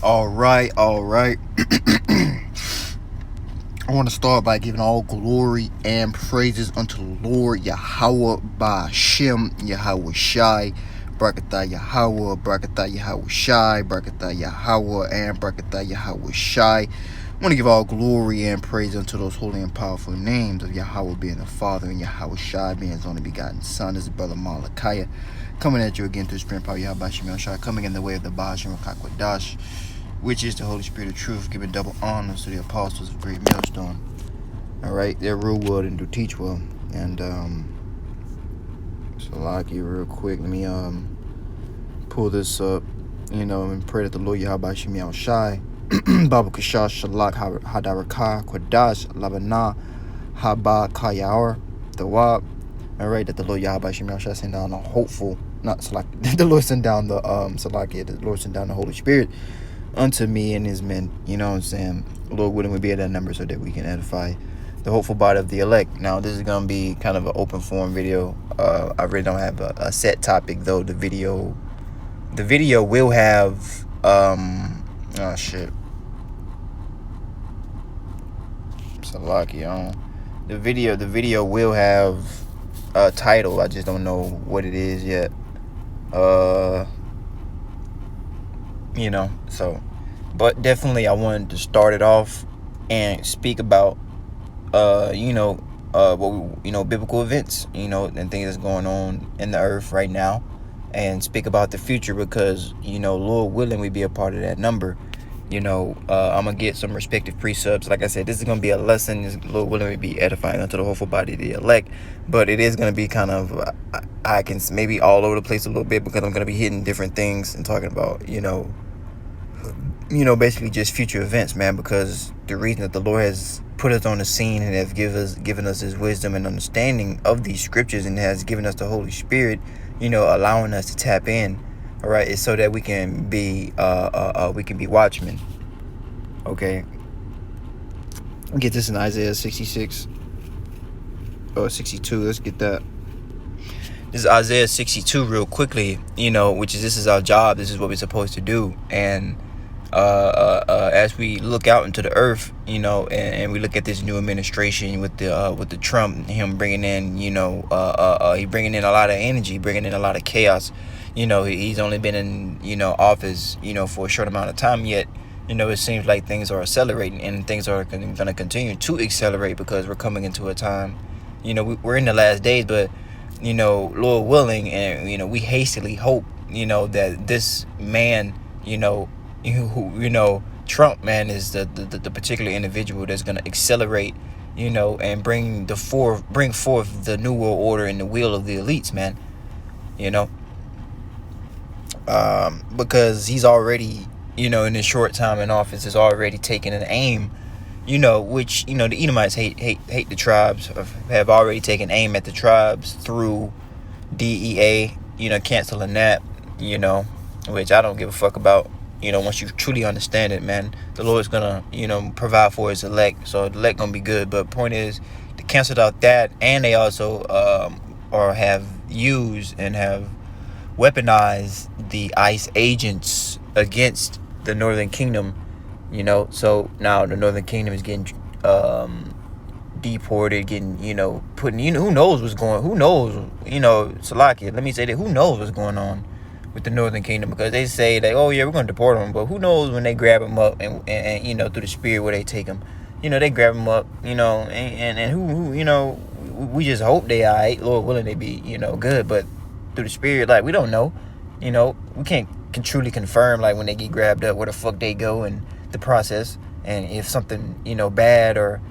All right, all right. I want to start by giving all glory and praises unto the Lord Yahweh Ba'Shem Yahweh Shai. Brakatah Yahweh, Brakatah Yahweh Shai, Brakatah Yahweh, and Brakatah Yahweh Shai. I want to give all glory and praise unto those holy and powerful names of Yahweh being the Father and Yahweh Shai being his only begotten Son, his brother Malachiah. Coming at you again through the Spirit power Yahweh Shem Shai, coming in the way of the Ba'Shem Rakakwadash, which is the Holy Spirit of truth, giving double honors to the apostles of Great Millstone. All right, they're rule well and do teach well. And so like you real quick, let me pull this up, and pray that the Lord Yahweh Shem Shai, Baba Kashash Shalak Hadaraka Kwadash Labana Haba Kayar Dawab. All right, that the Lord Yahweh Shem Shai send down a hopeful, not Salak, the Lord send down the Salakia, the Lord send down the Holy Spirit unto me and his men, you know what I'm saying? Lord willing, we be at that number so that we can edify the hopeful body of the elect. Now, this is going to be kind of an open form video. I really don't have a set topic, though. The video will have, oh, shit. Salaki on. The video will have a title. I just don't know what it is yet. So, but definitely I wanted to start it off and speak about, biblical events, and things that's going on in the earth right now, and speak about the future because, Lord willing, we be a part of that number. I'm gonna get some respective precepts. Like I said, this is gonna be a lesson. Lord willing, we be edifying unto the hopeful body of the elect, but it is gonna be kind of, I can maybe all over the place a little bit because I'm gonna be hitting different things and talking about, basically just future events, man, because the reason that the Lord has put us on the scene and have given us his wisdom and understanding of these scriptures and has given us the Holy Spirit, allowing us to tap in, all right, is so that we can be watchmen. Okay. Get this in Isaiah 66 or 62. Let's get that. This is Isaiah 62 real quickly, this is our job. This is what we're supposed to do. And as we look out into the earth, and we look at this new administration with the Trump, him bringing in, he bringing in a lot of energy, bringing in a lot of chaos. He's only been in, office, for a short amount of time yet. It seems like things are accelerating and things are going to continue to accelerate because we're coming into a time, we're in the last days, but, Lord willing, and, we hastily hope, that this man, Trump, man, is the particular individual that's going to accelerate, and bring forth the new world order and the will of the elites, man. Because he's already, in his short time in office, has already taken an aim, which, the Edomites hate the tribes, have already taken aim at the tribes through DEA, canceling that, which I don't give a fuck about. Once you truly understand it, man, the Lord's gonna, provide for his elect. So the elect gonna be good. But point is, they canceled out that, and they also or have used and have weaponized the ICE agents against the Northern Kingdom. So now the Northern Kingdom is getting deported, getting, putting, who knows what's going, who knows, Salakia, let me say that, who knows what's going on with the Northern Kingdom, because they say that, oh yeah, we're going to deport them, but who knows when they grab them up and through the spirit where they take them, they grab them up, and who we just hope they all right, Lord willing, they be, good, but through the spirit, like, we don't know, we can't can truly confirm, like, when they get grabbed up, where the fuck they go and the process, and if something, bad or,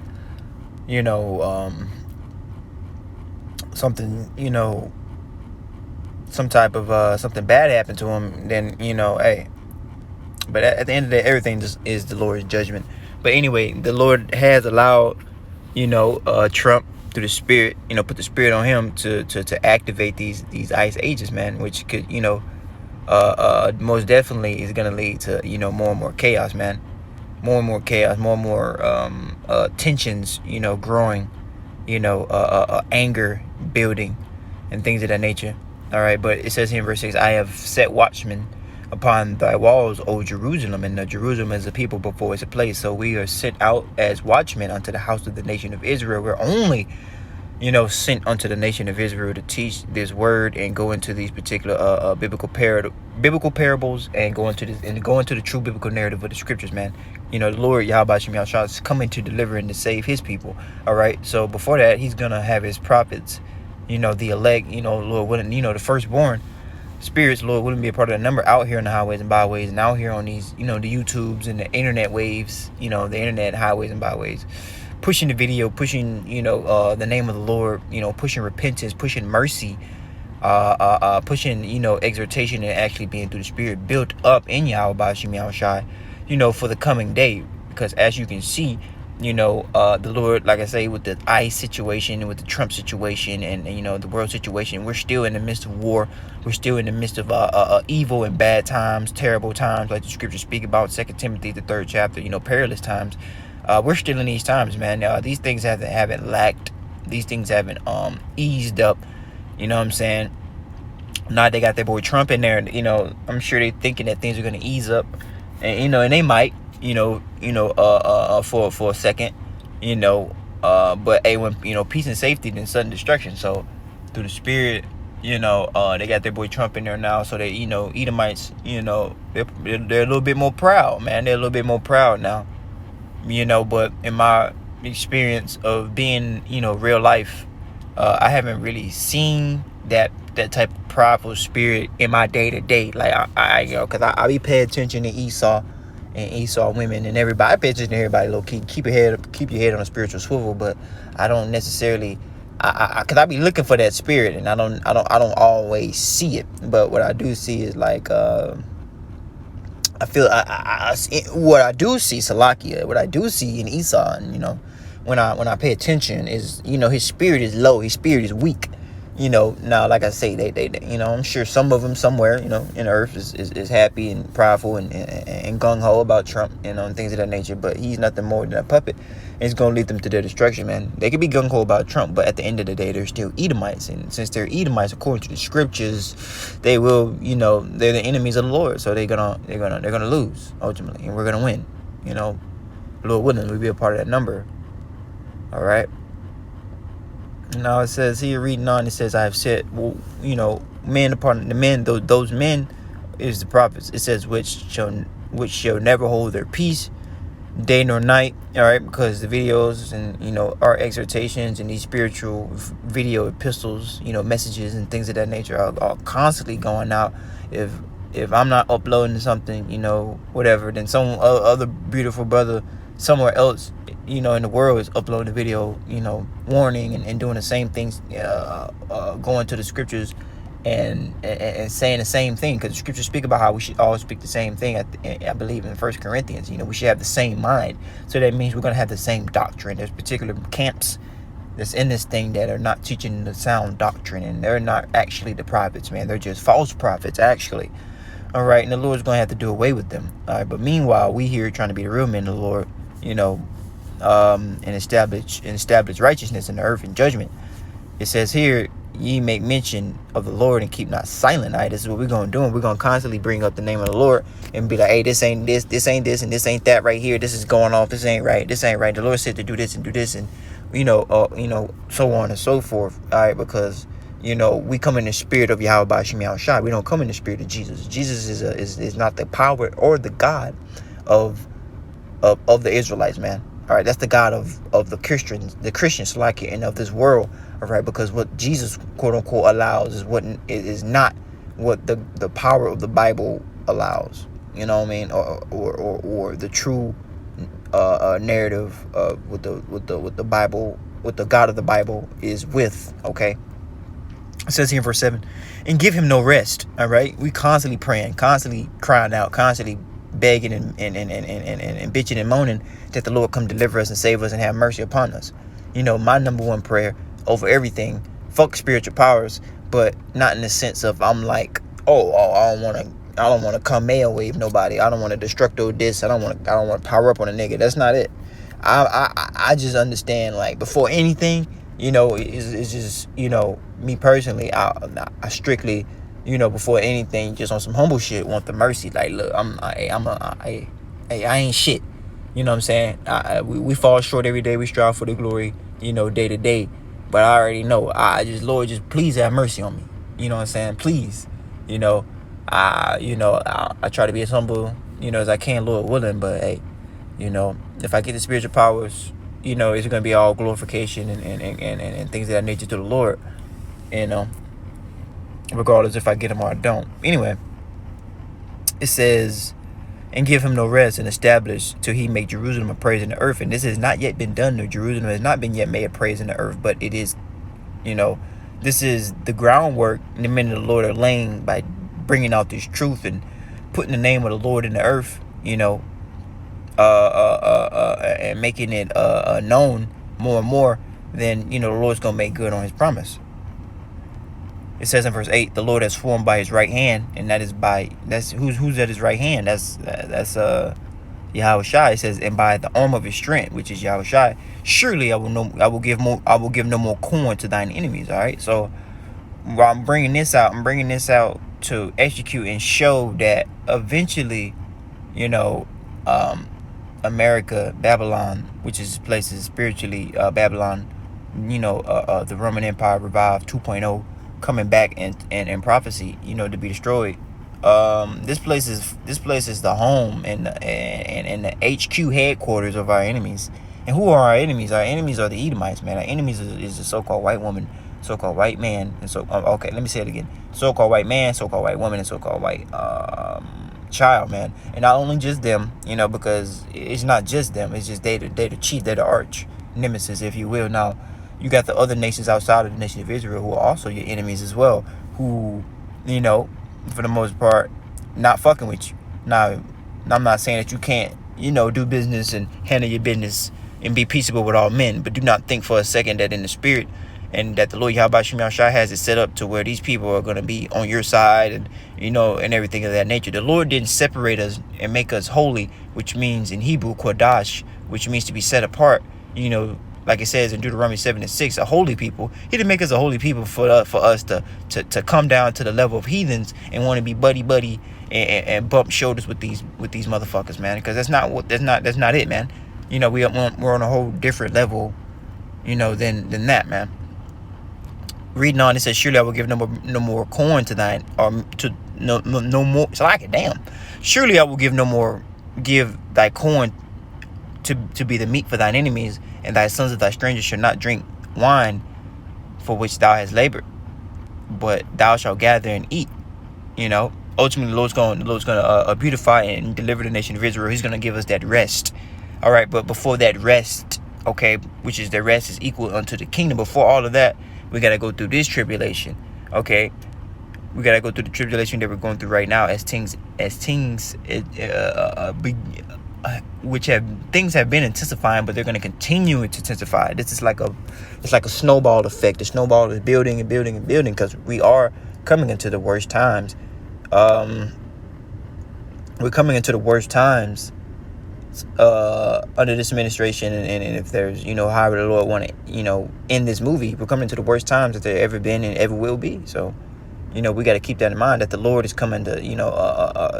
something, some type of something bad happened to him, then hey. But at the end of the day, everything just is the Lord's judgment. But anyway, the Lord has allowed Trump through the spirit, put the spirit on him to activate these ICE agents, man, which could most definitely is gonna lead to more and more chaos, man, more and more chaos, more and more tensions, growing, anger building, and things of that nature. All right, but it says here in verse 6, I have set watchmen upon thy walls, O Jerusalem. And Jerusalem is a people before it's a place. So we are sent out as watchmen unto the house of the nation of Israel. We're only, sent unto the nation of Israel to teach this word and go into these particular biblical parables and go into the true biblical narrative of the scriptures, man. The Lord Yahweh Shem Yahshua is coming to deliver and to save his people. All right. So before that, he's gonna have his prophets, the elect, Lord willing, the firstborn spirits, Lord willing, be a part of the number out here on the highways and byways and out here on these, the YouTubes and the internet waves, the internet highways and byways, pushing the video, pushing, the name of the Lord, pushing repentance, pushing mercy, pushing, exhortation, and actually being through the Spirit built up in Yahweh Shem Yahushai, for the coming day. Because as you can see, the Lord, like I say, with the ICE situation and with the Trump situation and the world situation, we're still in the midst of war. We're still in the midst of evil and bad times, terrible times, like the scriptures speak about, 2 Timothy, the 3rd chapter, perilous times. We're still in these times, man. These things haven't lacked. These things haven't eased up. You know what I'm saying? Now they got their boy Trump in there, and I'm sure they're thinking that things are gonna ease up, and and they might, for a second, but hey, when peace and safety, then sudden destruction. So through the Spirit, they got their boy Trump in there now, so they, Edomites, they're a little bit more proud, man. They're a little bit more proud now. But in my experience of being, real life, I haven't really seen that type of prideful spirit in my day-to-day. Like because I be paying attention to Esau and Esau women and everybody. I pay attention to everybody low key. Keep your head on a spiritual swivel, but I don't necessarily, because I be looking for that spirit, and I don't always see it. But what I do see is like I feel what I do see, Salakia, what I do see in Esau, and when I pay attention is, his spirit is low, his spirit is weak. Now, like I say, they I'm sure some of them somewhere, in the earth is happy and prideful and gung-ho about Trump, and things of that nature, but he's nothing more than a puppet, and it's going to lead them to their destruction, man. They could be gung-ho about Trump, but at the end of the day, they're still Edomites, and since they're Edomites, according to the scriptures, they will, they're the enemies of the Lord, so they're gonna lose, ultimately, and we're gonna win, Lord willing, we'll be a part of that number, all right? Now it says here, reading on, it says, I have said, well, men upon the men, those men is the prophets. It says, which shall never hold their peace, day nor night. All right, because the videos and our exhortations and these spiritual video epistles, messages and things of that nature are constantly going out. If I'm not uploading something, whatever, then some other beautiful brother somewhere else, in the world is uploading a video, warning and doing the same things, going to the scriptures and saying the same thing, because the scriptures speak about how we should always speak the same thing. I believe in 1 Corinthians, we should have the same mind. So that means we're going to have the same doctrine. There's particular camps that's in this thing that are not teaching the sound doctrine, and they're not actually the prophets, man. They're just false prophets, actually. All right, and the Lord's going to have to do away with them. All right, but meanwhile, we here trying to be the real men of the Lord, and establish righteousness in the earth and judgment. It says here, ye make mention of the Lord and keep not silent. All right, this is what we're going to do. And we're going to constantly bring up the name of the Lord and be like, hey, this ain't this, this ain't this, and this ain't that right here. This is going off. This ain't right. This ain't right. The Lord said to do this and do this, and so on and so forth. All right, because we come in the spirit of Yahweh Shem Yahushua. We don't come in the spirit of Jesus. Jesus is not the power or the God of the Israelites, man. All right, that's the God of the Christians like it, and of this world. All right, because what Jesus quote unquote allows is not what the power of the Bible allows. You know what I mean? Or the true narrative with the Bible, with the God of the Bible is with. Okay. It says here in verse 7, and give him no rest. All right, we constantly praying, constantly crying out, constantly begging and bitching and moaning that the Lord come deliver us and save us and have mercy upon us. My number one prayer over everything, fuck spiritual powers, but not in the sense of I'm like, I don't want to come mail wave nobody. I don't want to destructo this. I don't want to power up on a nigga. That's not it. I just understand, like, before anything, it's just, me personally, I strictly before anything, just on some humble shit, want the mercy. Like, look, I ain't shit. You know what I'm saying? We fall short every day. We strive for the glory, day to day. But I already know. Lord, just please have mercy on me. You know what I'm saying? Please. I try to be as humble, as I can, Lord willing. But hey, if I get the spiritual powers, it's gonna be all glorification and things of that nature to the Lord. Regardless if I get them or I don't. Anyway, it says, and give him no rest, and establish till he make Jerusalem a praise in the earth. And this has not yet been done. No, Jerusalem has not been yet made a praise in the earth, but it is, this is the groundwork in the men of the Lord are laying by bringing out this truth and putting the name of the Lord in the earth, and making it known more and more. Then the Lord's gonna make good on his promise. It says in verse 8, the Lord has sworn by his right hand, and that's who's at his right hand. That's Yahushua. It says, and by the arm of his strength, which is Yahushua, surely I will give no more corn to thine enemies. All right. So while I'm bringing this out to execute and show that eventually, America, Babylon, which is places spiritually, Babylon, the Roman Empire revived 2.0, coming back in prophecy, to be destroyed. This place is the home and the HQ headquarters of our enemies. And who are our enemies? Our enemies are the Edomites, man. Our enemies is the so-called white woman, so-called white man, and okay, let me say it again: so-called white man, so-called white woman, and so-called white child, man. And not only just them, because it's not just them. It's just they're the chief, they're the arch nemesis, if you will. Now, you got the other nations outside of the nation of Israel who are also your enemies as well, who, for the most part, not fucking with you. Now, I'm not saying that you can't, do business and handle your business and be peaceable with all men, but do not think for a second that in the spirit and that the Lord Yahweh Shai has it set up to where these people are going to be on your side and, and everything of that nature. The Lord didn't separate us and make us holy, which means in Hebrew, Kodash, which means to be set apart, like it says in Deuteronomy 7:6, a holy people. He didn't make us a holy people for us to come down to the level of heathens and want to be buddy and bump shoulders with these motherfuckers, man. Because that's not it, man. We're on a whole different level, than that, man. Reading on, it says, surely I will give no more corn to thine, or to no more. So like it, damn. Surely I will give thy corn to be the meat for thine enemies, and thy sons of thy strangers shall not drink wine for which thou hast labored, but thou shalt gather and eat. Ultimately, the Lord's going to beautify and deliver the nation of Israel. He's going to give us that rest. All right, but before that rest, okay, which is the rest is equal unto the kingdom. Before all of that, we got to go through this tribulation. Okay, we got to go through the tribulation that we're going through right now, things have been intensifying, but they're going to continue to intensify. This is like a snowball effect. The snowball is building and building and building, because we are coming into the worst times. We're coming into the worst times under this administration, and if there's, however the Lord want to, end this movie, we're coming into the worst times that there ever been and ever will be. So, we got to keep that in mind, that the Lord is coming to,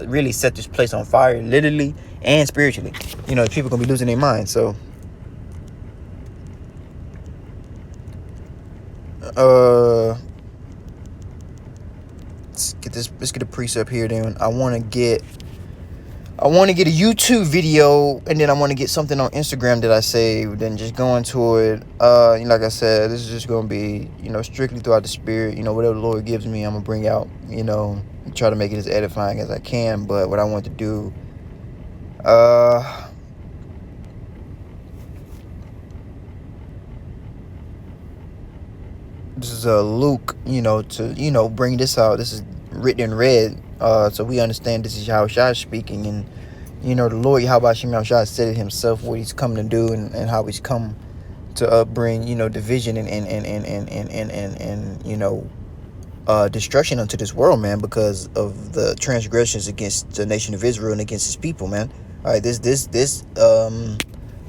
really set this place on fire, literally and spiritually. People gonna be losing their minds. So, let's get a precept here. Then I want to get a YouTube video, and then I want to get something on Instagram that I saved, and just go into it. Like I said, this is just gonna be, strictly throughout the spirit. Whatever the Lord gives me, I'm gonna bring out. Try to make it as edifying as I can. But what I want to do, this is Luke. To bring this out. This is written in red, so we understand this is Yahushua speaking, and the Lord Yahweh Yahushua said it himself, what he's come to do, and how he's come to bring division and destruction unto this world, man, because of the transgressions against the nation of Israel and against his people, man. All right, this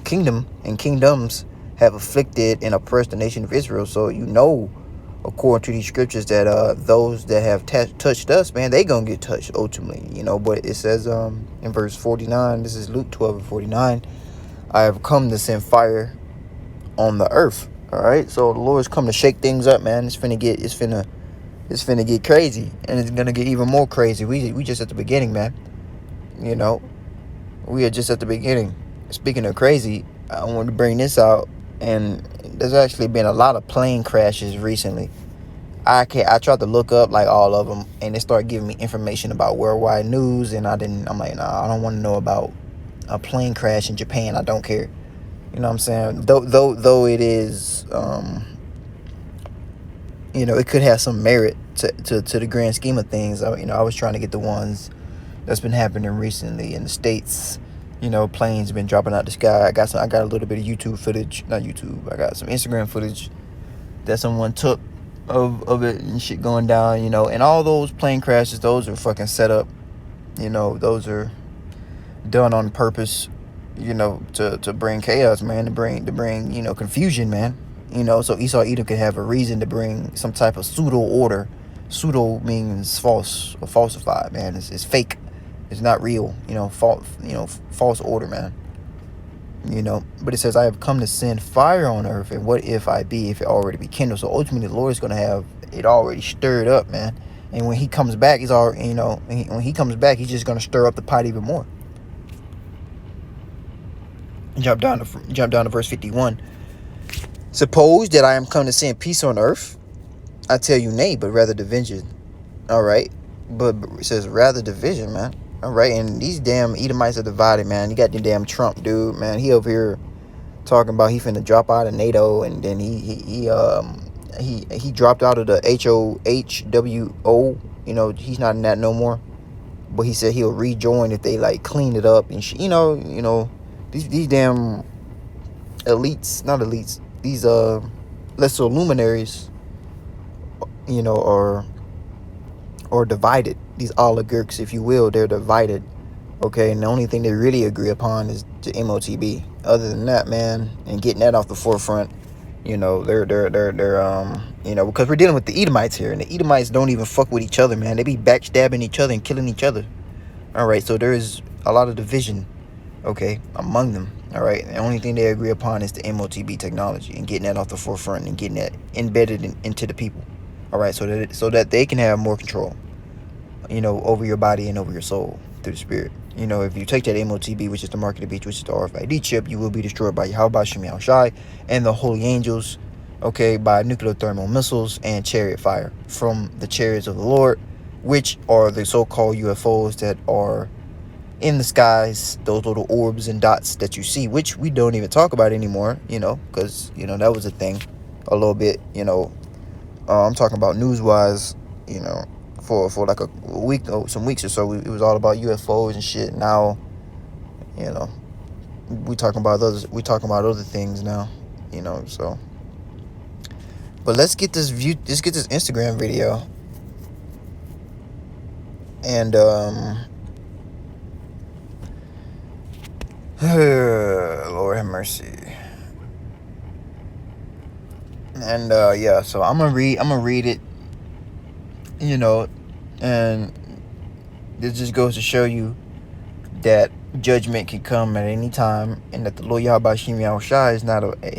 kingdom and kingdoms have afflicted and oppressed the nation of Israel, so according to these scriptures, that those that have touched us, man, they gonna get touched ultimately, But it says in verse 49, this is Luke 12:49, I have come to send fire on the earth. All right, so the Lord's come to shake things up, man. It's finna get crazy, and it's gonna get even more crazy. We just at the beginning, man. We are just at the beginning. Speaking of crazy, I wanted to bring this out, and there's actually been a lot of plane crashes recently. I tried to look up like all of them, and they started giving me information about worldwide news, and I'm like, nah, I don't want to know about a plane crash in Japan. I don't care. You know what I'm saying? Though it is, it could have some merit to the grand scheme of things. I was trying to get the ones that's been happening recently in the States. Planes been dropping out the sky. I got a little bit of YouTube footage, not YouTube. I got some Instagram footage that someone took of it and shit going down. And all those plane crashes, those are fucking set up. Those are done on purpose. To bring chaos, man, to bring confusion, man. So Esau Edom could have a reason to bring some type of pseudo order. Pseudo means false or falsified, man. It's fake. It's not real. False order, man. But it says, I have come to send fire on earth, and what if it already be kindled? So ultimately, the Lord is going to have it already stirred up, man. And when he comes back, he's already, when he comes back, he's just going to stir up the pot even more. Jump down to verse 51. Suppose that I am come to send peace on earth? I tell you nay, but rather division. All right. But it says rather division, man. All right. And these damn Edomites are divided, man. You got the damn Trump dude, man. He over here talking about he finna drop out of NATO, and then he dropped out of the HOHWO. He's not in that no more. But he said he'll rejoin if they like clean it up and shit. These damn elites, not elites, these lesser luminaries, are divided. These oligarchs, if you will, they're divided. Okay, and the only thing they really agree upon is the MOTB. Other than that, man, and getting that off the forefront, they're because we're dealing with the Edomites here, and the Edomites don't even fuck with each other, man. They be backstabbing each other and killing each other. All right, so there is a lot of division, okay, among them. All right, the only thing they agree upon is the MOTB technology and getting that off the forefront and getting that embedded into the people. All right, so that they can have more control, over your body and over your soul through the spirit. If you take that MOTB, which is the mark of the beast, which is the RFID chip, you will be destroyed by Yahweh Shem Shai and the holy angels, okay, by nuclear thermal missiles and chariot fire from the chariots of the Lord, which are the so-called UFOs that are in the skies, those little orbs and dots that you see, which we don't even talk about anymore, because, that was a thing a little bit, I'm talking about news-wise, for like a week, some weeks or so, it was all about UFOs and shit. Now, we talking about other things now, so. But let's get this Instagram video. And, Lord have mercy. And yeah, so I'm gonna read it, and this just goes to show you that judgment can come at any time, and that the Lord Yahweh Shem Yahushua is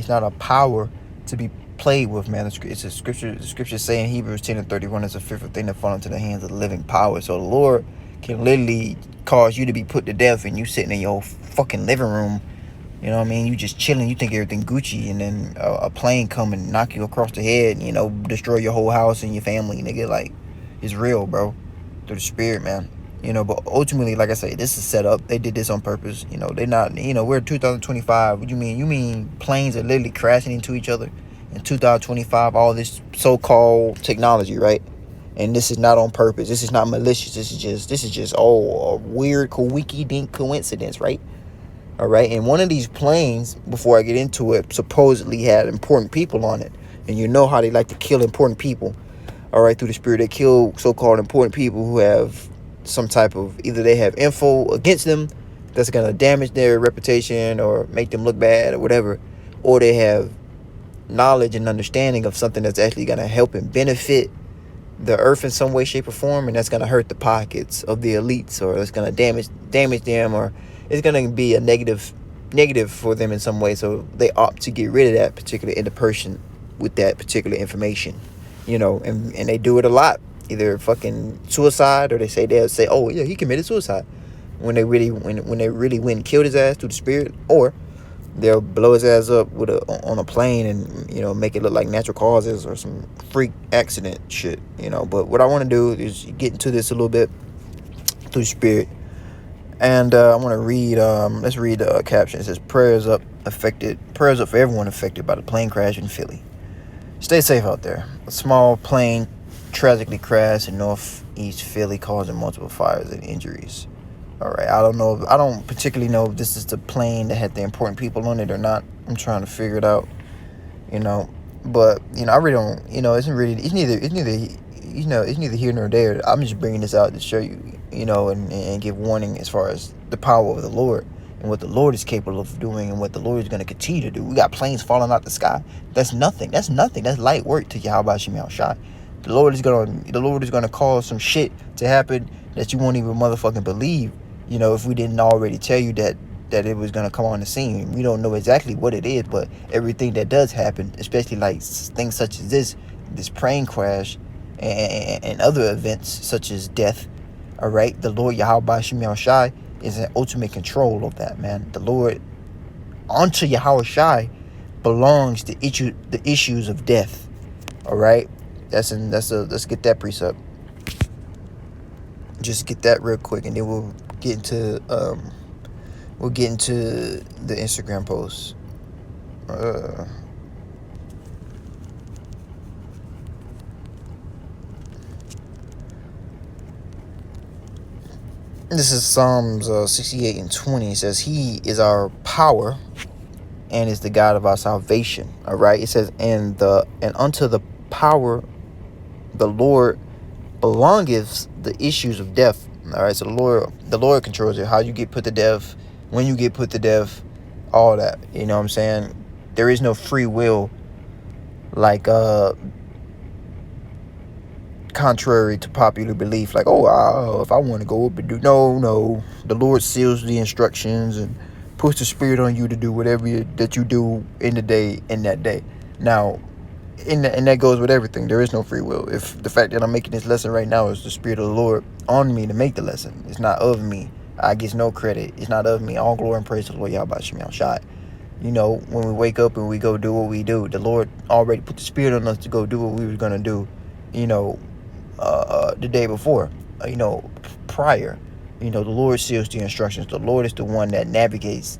not a power to be played with, man. It's a scripture. The scripture saying Hebrews 10:31 is a fearful thing that fall into the hands of the living power. So the Lord can literally cause you to be put to death, and you sitting in your fucking living room. You know what I mean? You just chilling. You think everything Gucci, and then a plane come and knock you across the head, and, destroy your whole house and your family, nigga. Like, it's real, bro. Through the spirit, man. But ultimately, like I say, this is set up. They did this on purpose. They're not, we're in 2025. What do you mean? You mean planes are literally crashing into each other in 2025? All this so-called technology, right? And this is not on purpose. This is not malicious. This is just a weird coinky-dink coincidence, right? All right, and one of these planes, before I get into it, supposedly had important people on it. And you know how they like to kill important people. All right, through the spirit, they kill so-called important people who have some type of, either they have info against them that's going to damage their reputation or make them look bad or whatever, or they have knowledge and understanding of something that's actually going to help and benefit the earth in some way, shape, or form, and that's going to hurt the pockets of the elites, or it's going to damage them, or it's going to be a negative for them in some way. So they opt to get rid of that particular person with that particular information, and they do it a lot. Either fucking suicide, or they'll say, oh yeah, he committed suicide, when they really went and killed his ass through the spirit, or they'll blow his ass up on a plane and make it look like natural causes or some freak accident shit. But what I want to do is get into this a little bit through spirit, and I want to read. Let's read the caption. It says, "Prayers up for everyone affected by the plane crash in Philly. Stay safe out there. A small plane tragically crashed in northeast Philly, causing multiple fires and injuries." All right, I don't particularly know if this is the plane that had the important people on it or not. I'm trying to figure it out, but I really don't, it's neither here nor there. I'm just bringing this out to show you, and give warning as far as the power of the Lord and what the Lord is capable of doing and what the Lord is going to continue to do. We got planes falling out the sky. That's nothing. That's light work to Yahweh Shem Shai. The Lord is gonna cause some shit to happen that you won't even motherfucking believe. If we didn't already tell you that it was gonna come on the scene. We don't know exactly what it is, but everything that does happen, especially like things such as this plane crash and other events such as death. All right, the Lord Yahweh Shem Shai is in ultimate control of that, man. The Lord, unto Yahweh Shai belongs the issues of death. All right, let's get that precept. Just get that real quick, and then we'll get into the Instagram post. This is Psalms 68:20. It says, "He is our power and is the God of our salvation." All right. It says, and unto the power the Lord belongeth the issues of death. All right. So the Lord controls it. How you get put to death, when you get put to death, all that. You know what I'm saying? There is no free will, like contrary to popular belief, like, if I want to go up and do, no, the Lord seals the instructions and puts the spirit on you to do whatever that you do in the day, in that day. Now, and that goes with everything. There is no free will. If the fact that I'm making this lesson right now is the spirit of the Lord on me to make the lesson, it's not of me. I get no credit. It's not of me. All glory and praise to the Lord Yahweh Shem Shai. When we wake up and we go do what we do, the Lord already put the spirit on us to go do what we were gonna do. The day before, prior. The Lord seals the instructions. The Lord is the one that navigates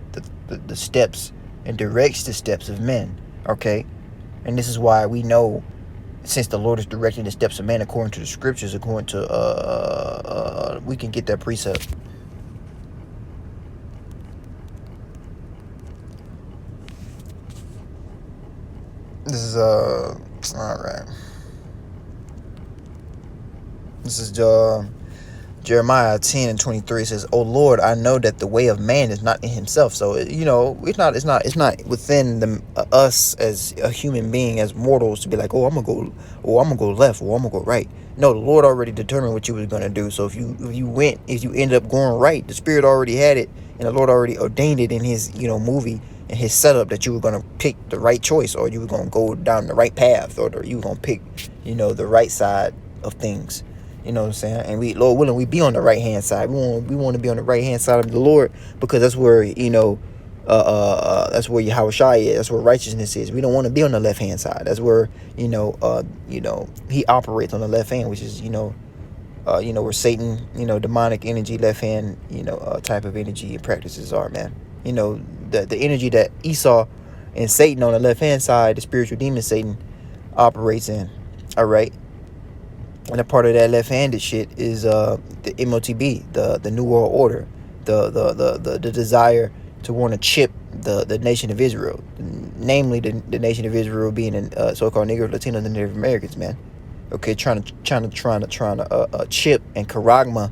the steps and directs the steps of men. Okay, and this is why we know, since the Lord is directing the steps of man according to the scriptures, according to we can get that precept. This is all right. This is Jeremiah 10:23. Says, "O Lord, I know that the way of man is not in himself." So it's not within us as a human being, as mortals, to be like, I'm gonna go left, or I'm gonna go right. No, the Lord already determined what you was gonna do. So if you ended up going right, the Spirit already had it, and the Lord already ordained it in His movie and His setup, that you were gonna pick the right choice, or you were gonna go down the right path, or you were gonna pick the right side of things. You know what I'm saying? And we, Lord willing, we be on the right hand side. We want to be on the right hand side of the Lord, because that's where that's where Yahweh Shai is. That's where righteousness is. We don't want to be on the left hand side. That's where He operates on the left hand, which is where Satan, demonic energy, left hand, type of energy and practices are, man. The energy that Esau and Satan on the left hand side, the spiritual demon Satan, operates in. All right. And a part of that left-handed shit is the MOTB, the New World Order, the desire to want to chip the nation of Israel, namely the nation of Israel being so-called Negro, Latino, and Native Americans, man. Okay, trying to chip and charagma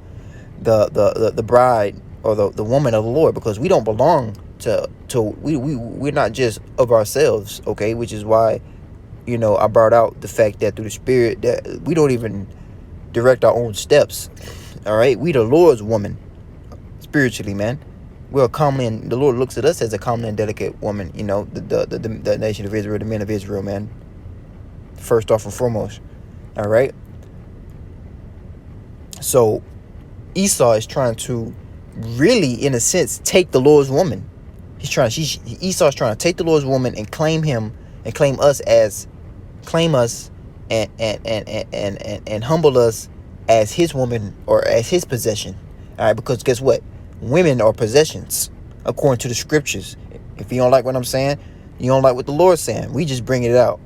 the bride, or the woman of the Lord, because we don't belong we're not just of ourselves, okay? Which is why, I brought out the fact that through the Spirit that we don't even direct our own steps. All right, we the Lord's woman spiritually, man. We're commonly, and the Lord looks at us as a common and delicate woman. The nation of Israel, the men of Israel, man. First off and foremost, all right. So Esau is trying to really, in a sense, take the Lord's woman. Esau's trying to take the Lord's woman and claim him and claim us and humble us as his woman or as his possession. All right, because guess what? Women are possessions according to the scriptures. If you don't like what I'm saying, you don't like what the Lord's saying, we just bring it out.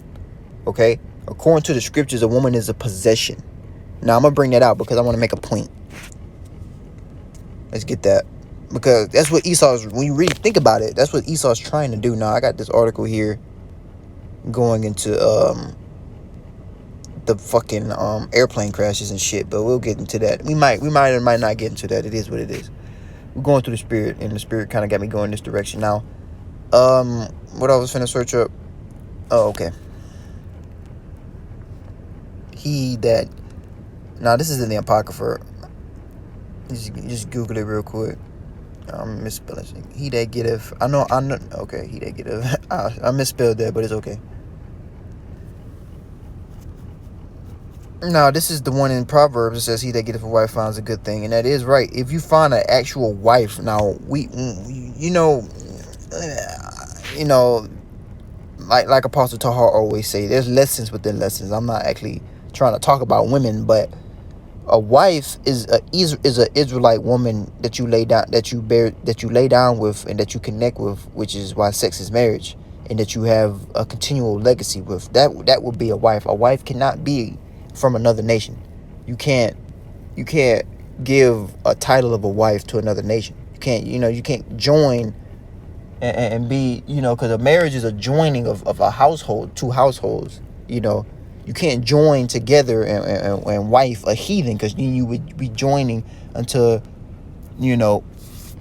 Okay? According to the scriptures, a woman is a possession. Now, I'm going to bring that out because I want to make a point. Let's get that. Because that's what Esau's, when you really think about it, that's what Esau's trying to do. Now, I got this article here going into the fucking airplane crashes and shit, but we'll get into that. We might or might not get into that. It is what it is. We're going through the Spirit, and the Spirit kind of got me going this direction. Now, what I was finna search up. Oh, okay. Now this is in the Apocrypha. Just Google it real quick. I'm misspelling. He that getteth. I know. Okay, he that getteth. I misspelled that, but it's okay. Now, this is the one in Proverbs. It says, he that getteth a wife finds a good thing. And that is right. If you find an actual wife, now, like Apostle Tahar always say, there's lessons within lessons. I'm not actually trying to talk about women, but a wife is a Israelite woman that you lay down with, and that you connect with, which is why sex is marriage, and that you have a continual legacy with. That would be a wife. A wife cannot be from another nation. You can't give a title of a wife to another nation. You can't join and be, because a marriage is a joining of a household, two households. You can't join together and wife a heathen, because then you would be joining unto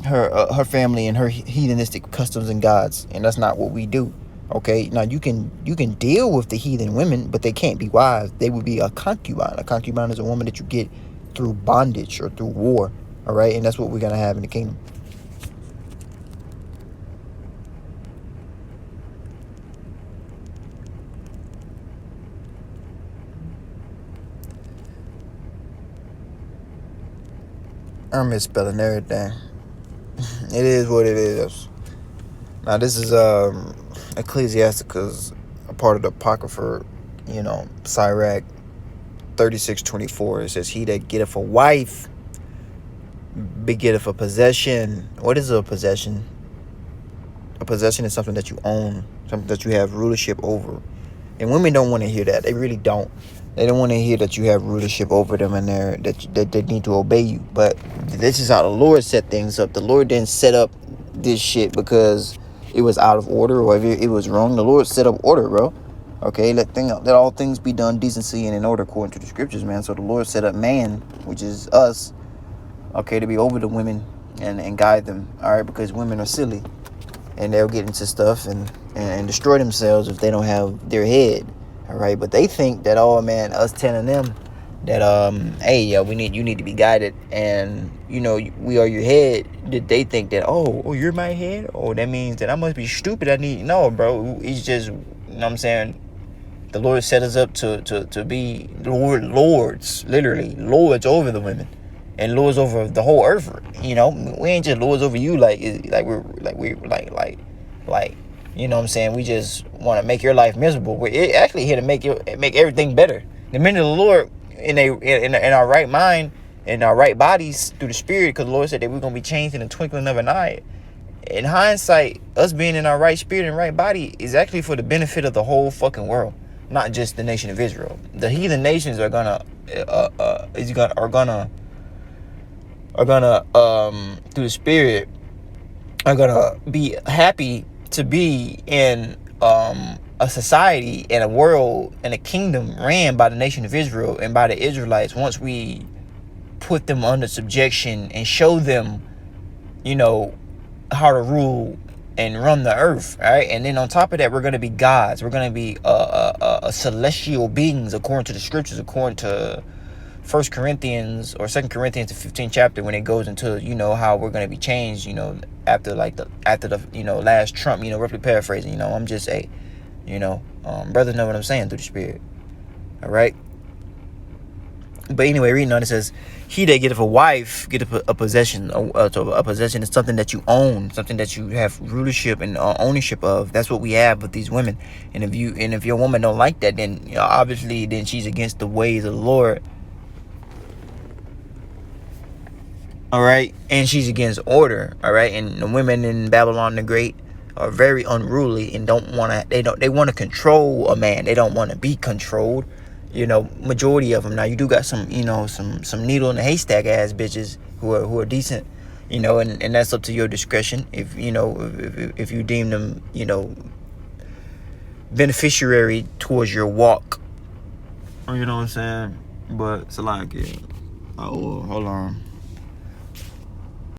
her family and her heathenistic customs and gods, and that's not what we do. Okay, now you can deal with the heathen women, but they can't be wives. They would be a concubine. A concubine is a woman that you get through bondage or through war. All right, and that's what we're gonna have in the kingdom. I'm misspelling everything. It is what it is. Now this is Ecclesiasticus, a part of the Apocrypha, Sirach 36:24. It says, he that getteth a wife begetteth a possession. What is a possession? A possession is something that you own, something that you have rulership over. And women don't want to hear that. They really don't. They don't want to hear that you have rulership over them and that they need to obey you. But this is how the Lord set things up. The Lord didn't set up this shit because it was out of order or if it was wrong. The Lord set up order, bro. Okay, let all things be done decency and in order according to the scriptures, man. So the Lord set up man, which is us, okay, to be over the women and guide them. All right, because women are silly and they'll get into stuff and destroy themselves if they don't have their head. All right, but they think that, oh man, us telling them that hey, you need to be guided, and we are your head. Did they think that, oh you're my head? Oh, that means that I must be stupid. No, bro. It's just, what I'm saying, the Lord set us up to be lords, literally lords over the women, and lords over the whole earth. We ain't just lords over you like we're you know what I'm saying? We just want to make your life miserable. We're actually here to make everything better. The men of the Lord in our right mind, in our right bodies through the Spirit, because the Lord said that we're going to be changed in the twinkling of an eye. In hindsight, us being in our right spirit and right body is actually for the benefit of the whole fucking world, not just the nation of Israel. The heathen nations are gonna through the Spirit are gonna be happy to be in a society and a world and a kingdom ran by the nation of Israel and by the Israelites, once we put them under subjection and show them how to rule and run the earth, all right? And then on top of that, we're going to be gods. We're going to be celestial beings, according to the scriptures, according to First Corinthians or Second Corinthians, the 15th chapter, when it goes into, you know, how we're going to be changed, you know, after the you know, last trump, you know, roughly paraphrasing, you know, I'm just a, you know, brothers know what I'm saying through the Spirit, all right? But anyway, reading on, it says, he that getteth a wife getteth a possession. A possession is something that you own, something that you have rulership and ownership of. That's what we have with these women. And if your woman don't like that, then, you know, obviously then she's against the ways of the Lord. All right, and she's against order. All right, and the women in Babylon the Great are very unruly and they want to control a man. They don't want to be controlled. You know, majority of them. Now you do got some, you know, some needle in the haystack ass bitches who are decent, you know, and that's up to your discretion. If you know, if you deem them, you know, beneficiary towards your walk, you know what I'm saying. But it's like, oh, hold on.